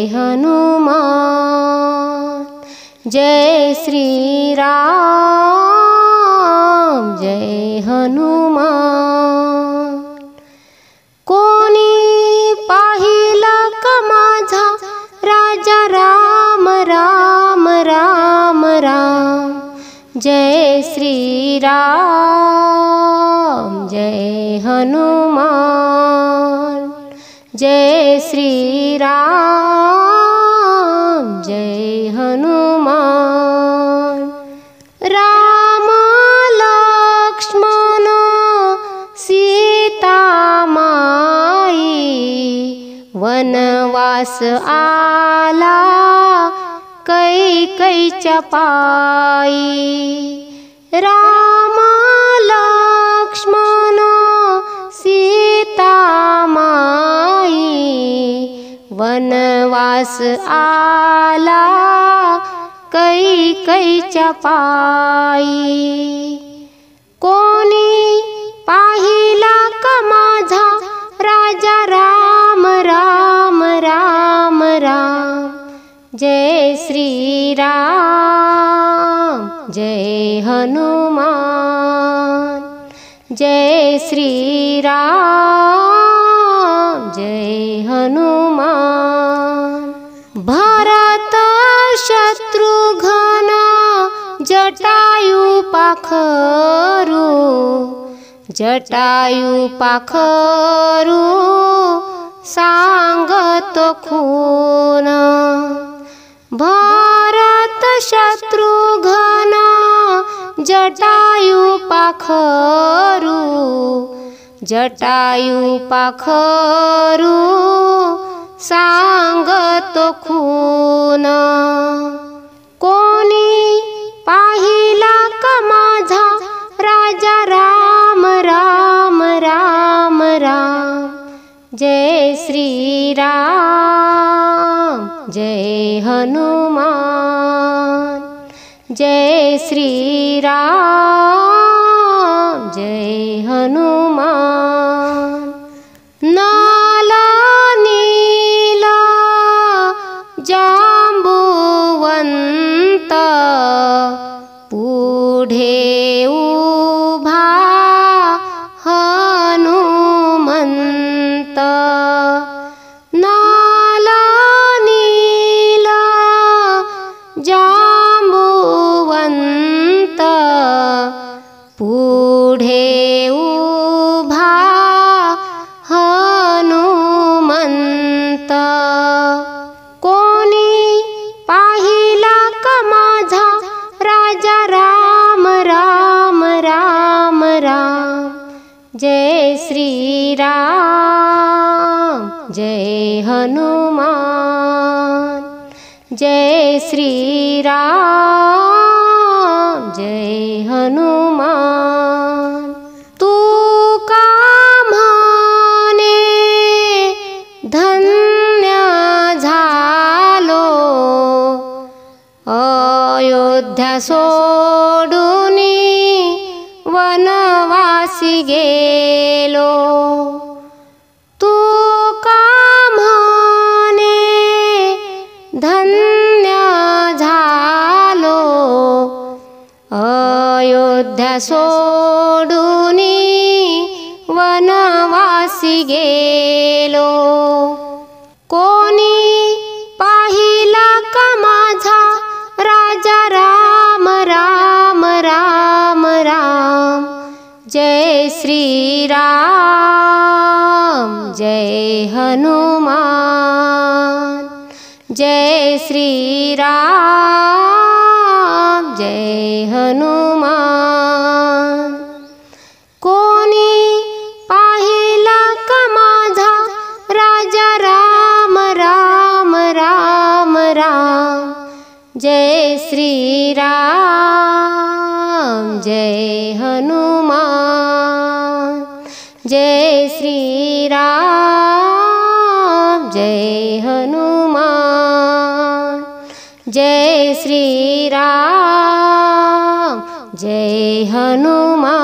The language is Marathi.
हनुमान। जय श्री राम जय हनुमान। कोणी पाहिला का माझा राजा राम राम राम राम। जय श्री राम जय हनुमान। जय श्री राम जय हनुमान। राम लक्ष्मण सीता माई वनवास आला कैकईच्या पायी। राम लक्ष्मण सीता माई वनवास आला कैकईच्या पायी। कोणी पाहिला का माझा राजा राम राम राम राम। जय श्री राम जय हनुमान। जय श्री राम जय हनुमान। भरत शत्रुघ्न जटायु पाखरू जटायु पाखरू सांगतो खून। भरत शत्रुघ्न जटायु पाखरू जटायु पाखरू सांगतो खून। कोणी पाहिला का माझा राजा राम राम राम राम। जय श्री राम जय हनुमान। जय श्री राम जय हनुमान। नाल नीला जांबुवंत पुढे उभा हनुमंत। नाल नीला जांबुवंत पुढे उभा हनुमंत। कोणी पाहिला का माझा राजा राम राम राम राम। जय श्री राम जय हनुमान। जय श्री राम जय हनुमान। तू का म्हणे धन्य झालो अयोध्या सोडूनी वनवासी गेलो। तू का म्हणे धन्य झालो अयोध्या सोडूनी वनवासी गेलो। कोणी पाहिला का माझा राजा राम राम राम राम। जय श्री राम जय हनुमान। जय श्री राम जय हनुमान। कोणी पाहिला का माझा राजा राम राम राम राम। जय श्री राम जय हनुमान। जय श्री राम जय हनुमान। जय श्री राम जय हनुमान।